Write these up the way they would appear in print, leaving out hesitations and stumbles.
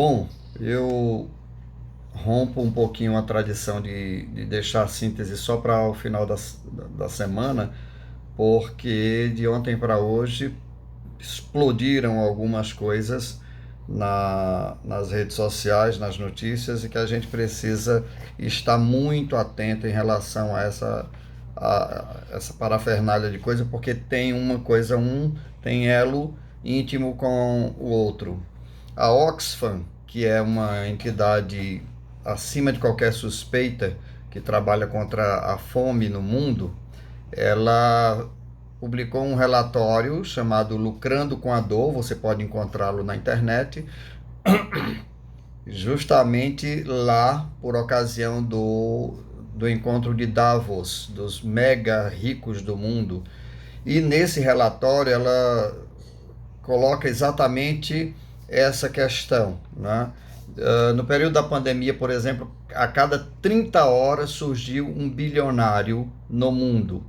Bom, eu rompo um pouquinho a tradição de deixar a síntese só para o final da semana, porque de ontem para hoje explodiram algumas coisas nas redes sociais, nas notícias, e que a gente precisa estar muito atento em relação a essa parafernália de coisa, porque tem uma coisa, tem elo íntimo com o outro. A Oxfam, que é uma entidade acima de qualquer suspeita, que trabalha contra a fome no mundo, ela publicou um relatório chamado Lucrando com a Dor, você pode encontrá-lo na internet, justamente lá por ocasião do encontro de Davos, dos mega ricos do mundo. E nesse relatório ela coloca exatamente essa questão, né? No período da pandemia, por exemplo, a cada 30 horas surgiu um bilionário no mundo.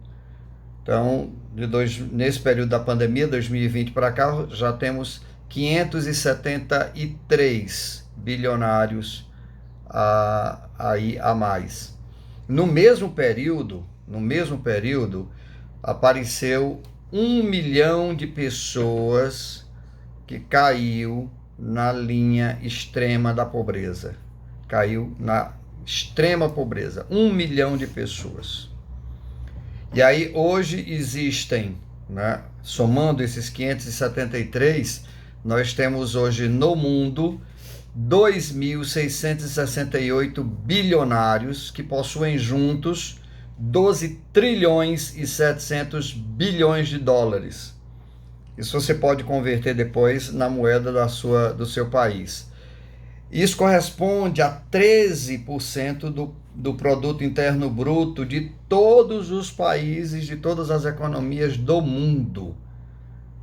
Então, nesse período da pandemia, 2020 para cá, já temos 573 bilionários aí a mais. No mesmo período, apareceu 1 milhão de pessoas que caiu na linha extrema da pobreza. Caiu na extrema pobreza. 1 milhão de pessoas. E aí hoje existem, né, somando esses 573, nós temos hoje no mundo 2.668 bilionários que possuem juntos 12 trilhões e 700 bilhões de dólares. Isso você pode converter depois na moeda do seu país. Isso corresponde a 13% do produto interno bruto de todos os países, de todas as economias do mundo,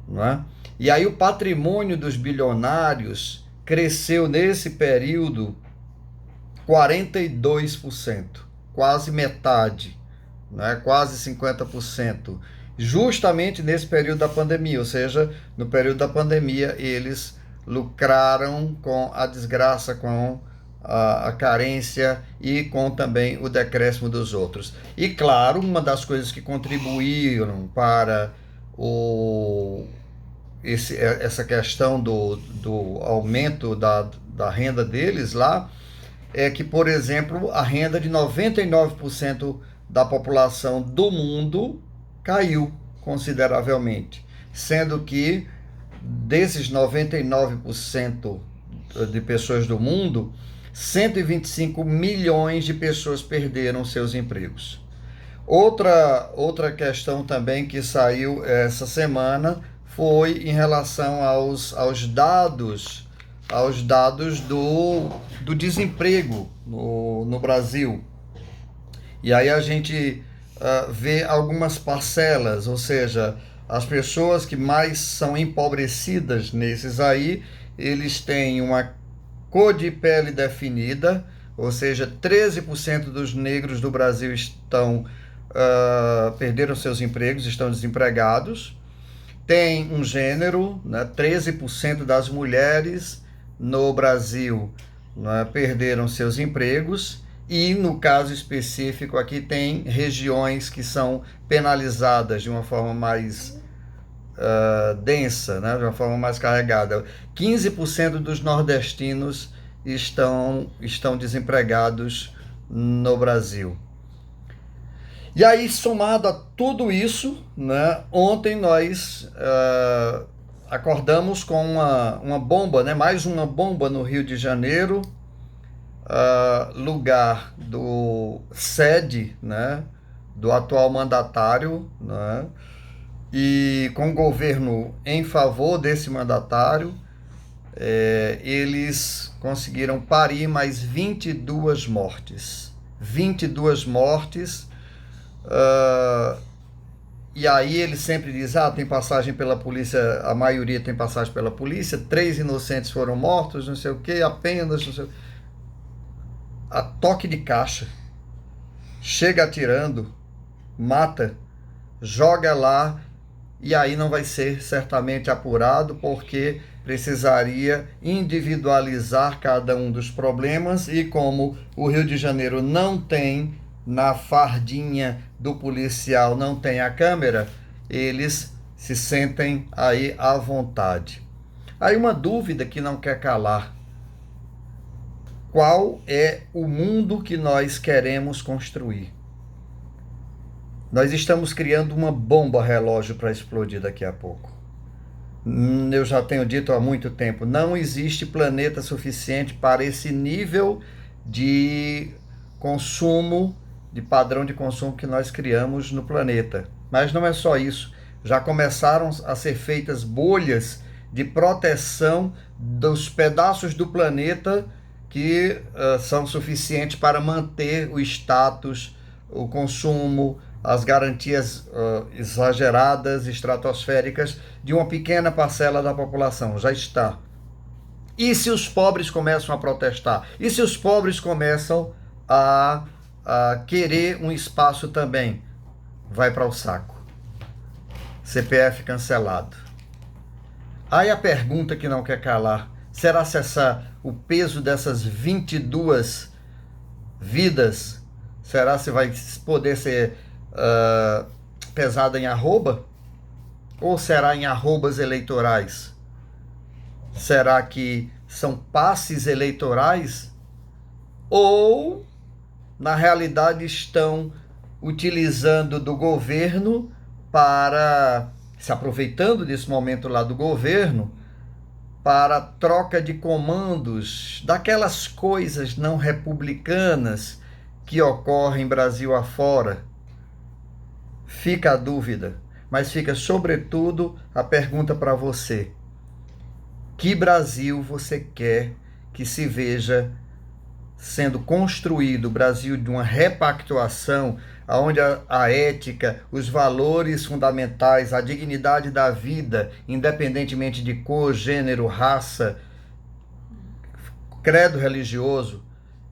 não é? E aí o patrimônio dos bilionários cresceu nesse período 42%, quase metade, né? Quase 50%, justamente nesse período da pandemia, ou seja, no período da pandemia eles lucraram com a desgraça, com a carência e com também o decréscimo dos outros. E claro, uma das coisas que contribuíram para essa questão do aumento da renda deles lá é que, por exemplo, a renda de 99% da população do mundo caiu consideravelmente, sendo que desses 99% de pessoas do mundo, 125 milhões de pessoas perderam seus empregos. Outra questão também que saiu essa semana foi em relação aos dados do desemprego no Brasil. E aí a gente vê algumas parcelas, ou seja, as pessoas que mais são empobrecidas nesses aí, eles têm uma cor de pele definida, ou seja, 13% dos negros do Brasil perderam seus empregos, estão desempregados. Tem um gênero, né, 13% das mulheres no Brasil, né, perderam seus empregos. E no caso específico aqui tem regiões que são penalizadas de uma forma mais densa, né, de uma forma mais carregada. 15% dos nordestinos estão desempregados no Brasil. E aí, somado a tudo isso, né, ontem nós acordamos com uma bomba, né, mais uma bomba no Rio de Janeiro, lugar sede, né, do atual mandatário, né, e com o governo em favor desse mandatário, eles conseguiram parir mais 22 mortes. 22 mortes. E aí ele sempre diz, tem passagem pela polícia, a maioria tem passagem pela polícia, 3 inocentes foram mortos, não sei o que, apenas, não sei, a toque de caixa, chega atirando, mata, joga lá, e aí não vai ser certamente apurado, porque precisaria individualizar cada um dos problemas, e como o Rio de Janeiro não tem, na fardinha do policial, não tem a câmera, eles se sentem aí à vontade. Aí uma dúvida que não quer calar: qual é o mundo que nós queremos construir? Nós estamos criando uma bomba relógio para explodir daqui a pouco. Eu já tenho dito há muito tempo, não existe planeta suficiente para esse nível de consumo, de padrão de consumo que nós criamos no planeta. Mas não é só isso. Já começaram a ser feitas bolhas de proteção dos pedaços do planeta que são suficientes para manter o status, o consumo, as garantias exageradas, estratosféricas de uma pequena parcela da população. Já está. E se os pobres começam a protestar? E se os pobres começam a querer um espaço também? Vai para o saco. CPF cancelado. Aí a pergunta que não quer calar: será se o peso dessas 22 vidas, será se vai poder ser pesada em arroba? Ou será em arrobas eleitorais? Será que são passes eleitorais? Ou, na realidade, estão utilizando do governo para, se aproveitando desse momento lá do governo, para troca de comandos, daquelas coisas não republicanas que ocorrem Brasil afora? Fica a dúvida, mas fica sobretudo a pergunta para você: que Brasil você quer que se veja sendo construído? O Brasil de uma repactuação, onde a ética, os valores fundamentais, a dignidade da vida, independentemente de cor, gênero, raça, credo religioso,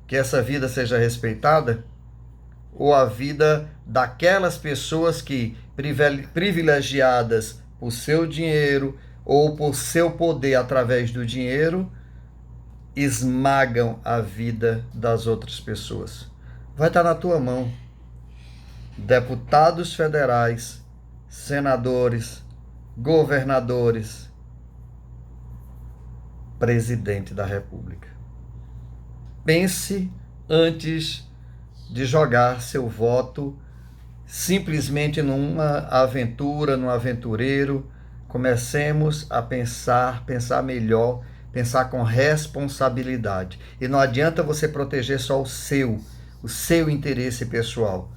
que essa vida seja respeitada? Ou a vida daquelas pessoas que, privilegiadas por seu dinheiro ou por seu poder através do dinheiro, esmagam a vida das outras pessoas? Vai estar na tua mão. Deputados federais, senadores, governadores, presidente da República. Pense antes de jogar seu voto simplesmente numa aventura, num aventureiro. Comecemos a pensar melhor, pensar com responsabilidade. E não adianta você proteger só o seu interesse pessoal.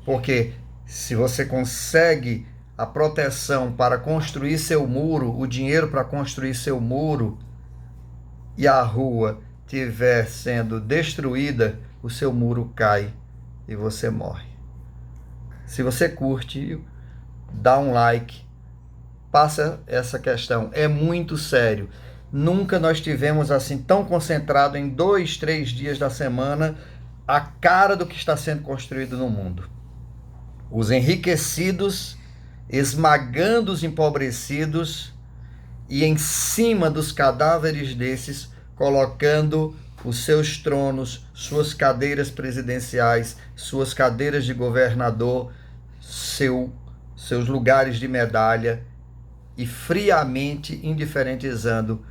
Porque se você consegue a proteção para construir seu muro, o dinheiro para construir seu muro, e a rua estiver sendo destruída, o seu muro cai e você morre. Se você curte, dá um like, passa essa questão. É muito sério. Nunca nós tivemos assim tão concentrado em 2, 3 dias da semana a cara do que está sendo construído no mundo. Os enriquecidos esmagando os empobrecidos e em cima dos cadáveres desses colocando os seus tronos, suas cadeiras presidenciais, suas cadeiras de governador, seus lugares de medalha, e friamente indiferentizando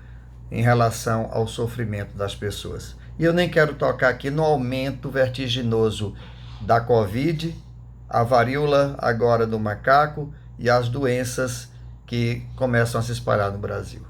em relação ao sofrimento das pessoas. E eu nem quero tocar aqui no aumento vertiginoso da Covid, a varíola agora do macaco e as doenças que começam a se espalhar no Brasil.